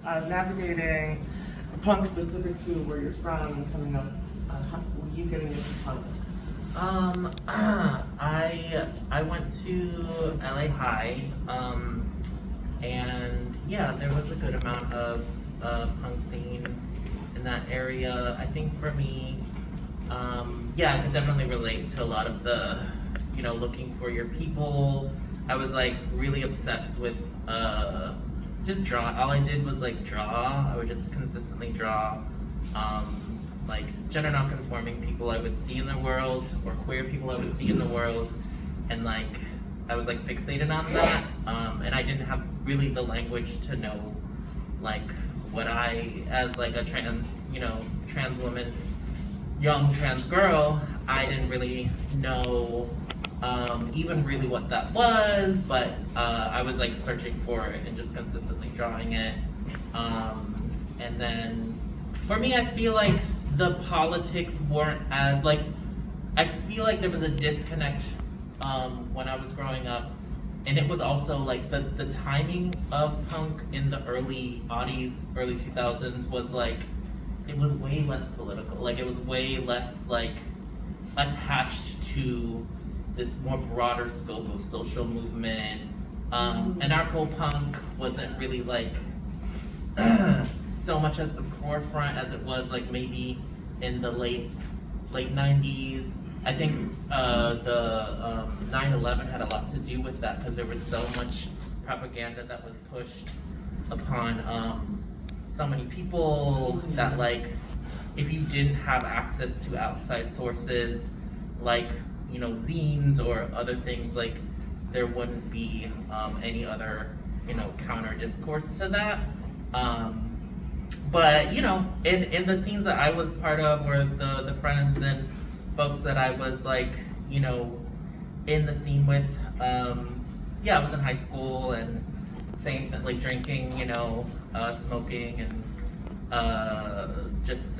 navigating punk specific to where you're from and coming up, how were you getting into punk? I went to LA High, and yeah, there was a good amount of punk scene in that area. I think for me, yeah, I could definitely relate to a lot of the, looking for your people. I was like really obsessed with just draw. All I did was like draw. I would just consistently draw. Like gender non-conforming people I would see in the world, or queer people I would see in the world, and like I was like fixated on that, and I didn't have really the language to know like what I, as like a trans woman, young trans girl, I didn't really know even really what that was, but I was like searching for it and just consistently drawing it, and then for me I feel like the politics weren't as like, I feel like there was a disconnect when I was growing up, and it was also like the timing of punk in the early 2000s was like, it was way less political, like it was way less like attached to this more broader scope of social movement. Anarcho-punk wasn't really like so much at the forefront as it was like maybe in the late 90s. I think the 9/11 had a lot to do with that, because there was so much propaganda that was pushed upon so many people that like if you didn't have access to outside sources like zines or other things, like there wouldn't be any other counter discourse to that. But in the scenes that I was part of, or the friends and folks that I was like in the scene with, yeah, I was in high school and same like drinking, smoking, and just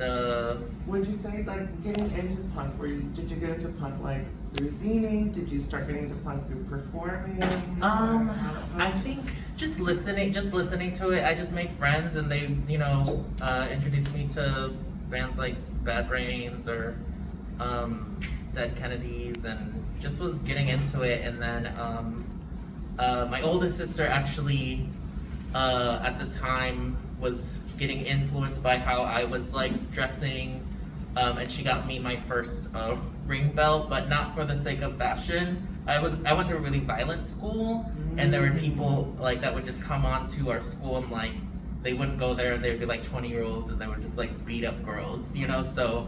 Would you say like getting into punk, did you get into punk like through zining? Did you start getting into punk through performing? I think just listening to it, I just made friends, and they introduced me to bands like Bad Brains or Dead Kennedys, and just was getting into it. And then my oldest sister actually at the time was getting influenced by how I was like dressing, and she got me my first ring belt, but not for the sake of fashion. I went to a really violent school, and there were people like that would just come on to our school, and like they wouldn't go there, and they'd be like 20-year-olds, and they would just like beat up girls, so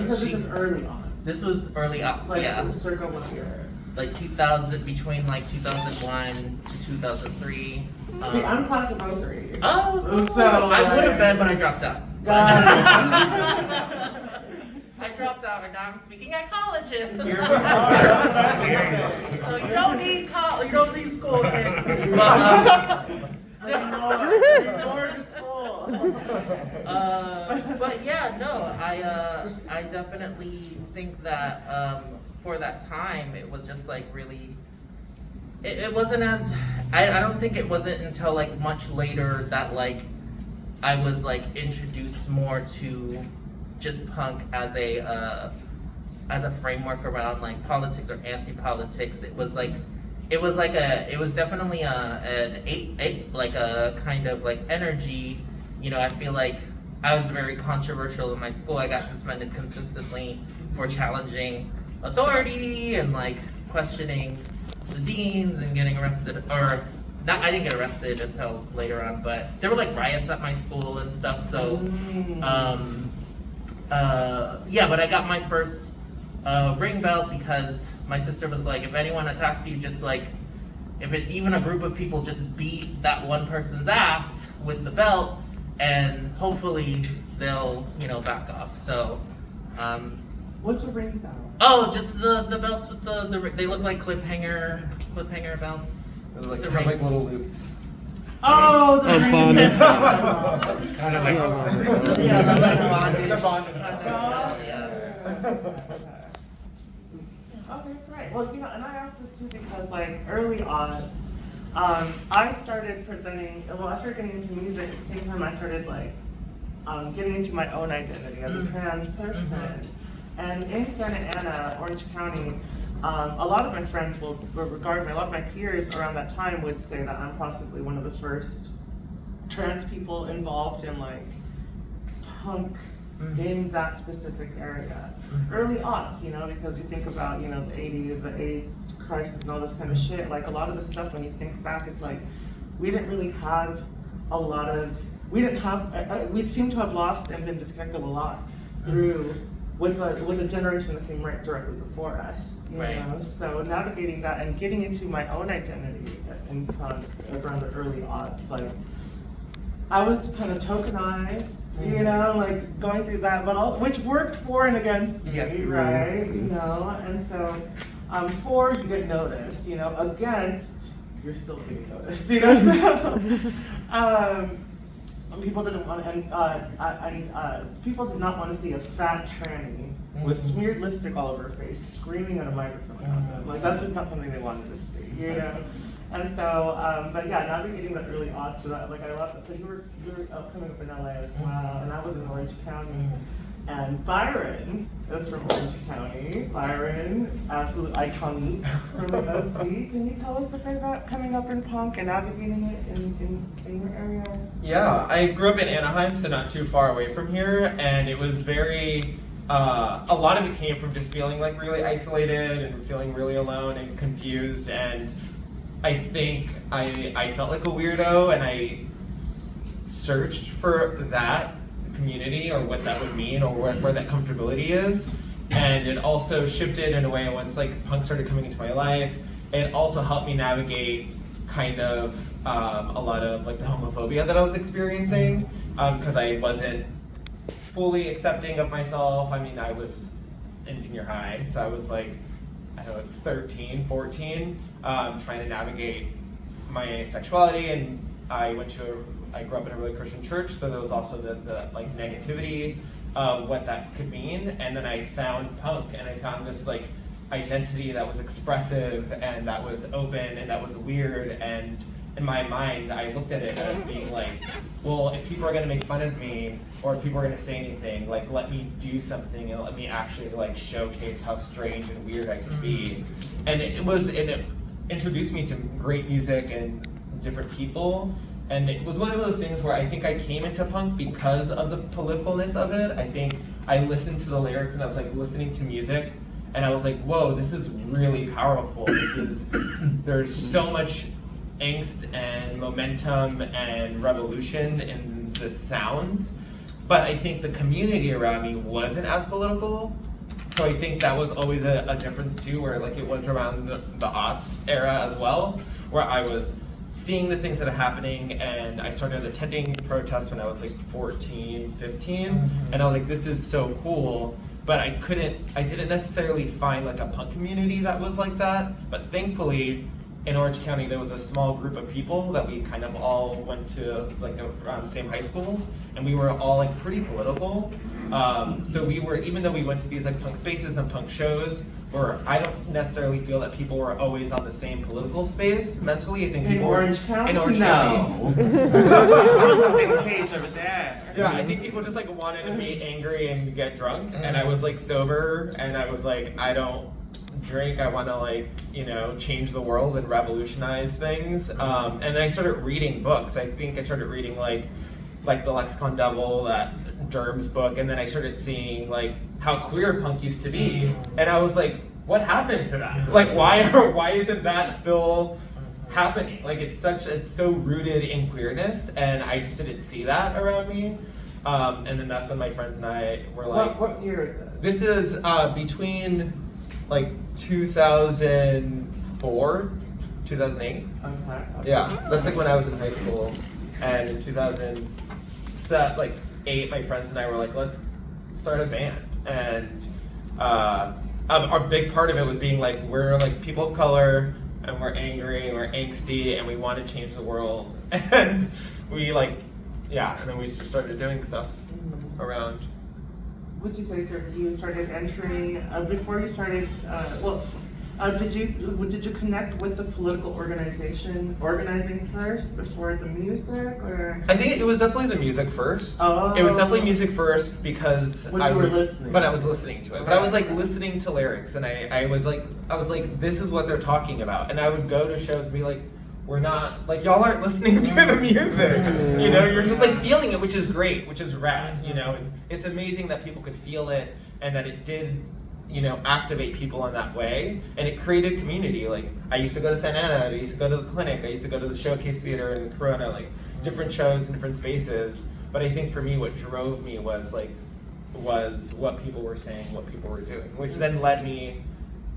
this is early on. This was early on, like, yeah. Circa what year? Like 2000, between like 2001 to 2003. See, I'm class of 03. Oh, cool. So I would have been, but I dropped out. I dropped out, and now I'm speaking at colleges. So you don't need college, you don't need school. But yeah, no, I definitely think that for that time it was just like really. It wasn't as, I don't think it wasn't until like much later that like I was like introduced more to just punk as a framework around like politics or anti-politics. It was definitely like a kind of like energy. I feel like I was very controversial in my school. I got suspended consistently for challenging authority and like questioning the deans and getting arrested, or not. I didn't get arrested until later on, but there were like riots at my school and stuff. So, yeah. But I got my first ring belt because my sister was like, if anyone attacks you, just like, if it's even a group of people, just beat that one person's ass with the belt, and hopefully they'll back off. So. What's a ring belt? Oh, just the belts with the they look like cliffhanger belts. Those like, kind of like little loops. Oh, the ring bondage. Kind of like yeah, like bondage. The bondage. Okay, great. Well, and I asked this too because like early odds, I started presenting, well, I started getting into music at the same time I started like getting into my own identity as a trans person. And in Santa Ana, Orange County, a lot of my friends will regard me, a lot of my peers around that time would say that I'm possibly one of the first trans people involved in like punk in that specific area. Early aughts, you know, because you think about, you know, the 80s, the AIDS crisis and all this kind of shit, like a lot of the stuff when you think back, it's like, we didn't really have a lot of, we seem to have lost and been disconnected a lot through, with a generation that came right directly before us, you know? So navigating that and getting into my own identity in around the early aughts, like, I was kind of tokenized, you know, like going through that, but which worked for and against me, right? You know, and so for you get noticed, you know, against you're still getting noticed, you know. So people didn't want to, people did not want to see a fat tranny with smeared lipstick all over her face, screaming at a microphone. Like that's just not something they wanted to see, you know. And so, but yeah, navigating the early aughts to that, like I love it. So you were coming up in LA as well, and I was in Orange County. And Byron is from Orange County. Byron, absolute icon from the OC. Can you tell us a bit about coming up in punk and navigating it in your area? Yeah, I grew up in Anaheim, so not too far away from here, and it was very, a lot of it came from just feeling like really isolated and feeling really alone and confused, and I think I felt like a weirdo, and I searched for that community or what that would mean or where that comfortability is. And it also shifted in a way once like punk started coming into my life. It also helped me navigate kind of a lot of like the homophobia that I was experiencing because I wasn't fully accepting of myself. I mean, I was in junior high, so I was like, I don't know, 13, 14, trying to navigate my sexuality, and I grew up in a really Christian church, so there was also the like negativity of what that could mean, and then I found punk, and I found this like identity that was expressive, and that was open, and that was weird, and in my mind, I looked at it as being like, well, if people are gonna make fun of me, or if people are gonna say anything, like let me do something and let me actually like showcase how strange and weird I can be. And it introduced me to great music and different people. And it was one of those things where I think I came into punk because of the politicalness of it. I think I listened to the lyrics and I was like listening to music and I was like, whoa, this is really powerful. There's so much angst and momentum and revolution in the sounds, but I think the community around me wasn't as political. So I think that was always a difference too, where like it was around the aughts era as well, where I was seeing the things that are happening, and I started attending protests when I was like 14, 15, and I was like, this is so cool, but I didn't necessarily find like a punk community that was like that, but thankfully, in Orange County, there was a small group of people that we kind of all went to like around the same high schools, and we were all like pretty political. So we were, even though we went to these like punk spaces and punk shows, where I don't necessarily feel that people were always on the same political space mentally. I think people were Orange County. In Orange County. We're on the same page over there. Yeah, I think people just like wanted to be angry and get drunk, and I was like sober, and I was like, I don't drink, I want to like, you know, change the world and revolutionize things. And then I started reading books. I think I started reading like the Lexicon Devil, that Derm's book, and then I started seeing like how queer punk used to be, and I was like, what happened to that? Like why isn't that still happening? Like it's so rooted in queerness, and I just didn't see that around me. And then that's when my friends and I were like, what year is this? This is between like 2004, 2008. Okay. Yeah, that's like when I was in high school, and in 2008, my friends and I were like, let's start a band, and a big part of it was being like, we're like people of color, and we're angry, and we're angsty, and we want to change the world, and we like, yeah, and then we started doing stuff around. Would you say you started entering, before you started, well, Did you connect with the political organizing first before the music, or? I think it was definitely the music first. Oh. It was definitely music first because When I you were was listening. when I was listening to it. But I was like Right. listening to lyrics, and I was like this is what they're talking about. And I would go to shows and be like, we're not like y'all aren't listening to the music. You know, you're just like feeling it, which is great, which is rad. You know, it's amazing that people could feel it and that it did, you know, activate people in that way, and it created community. Like I used to go to Santa Ana, I used to go to the clinic, I used to go to the Showcase Theater in Corona, like different shows in different spaces. But I think for me, what drove me was what people were saying, what people were doing, which then led me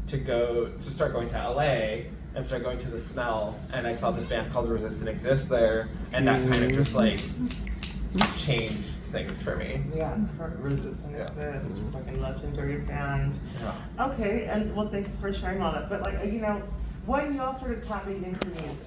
to start going to LA and start going to the Smell, and I saw this band called Resistant Exist there, and that kind of just like changed things for me. Yeah, Resistant Exist, fucking legendary band. Yeah. Okay, and well, thank you for sharing all that. But like, you know, when y'all started tapping into music,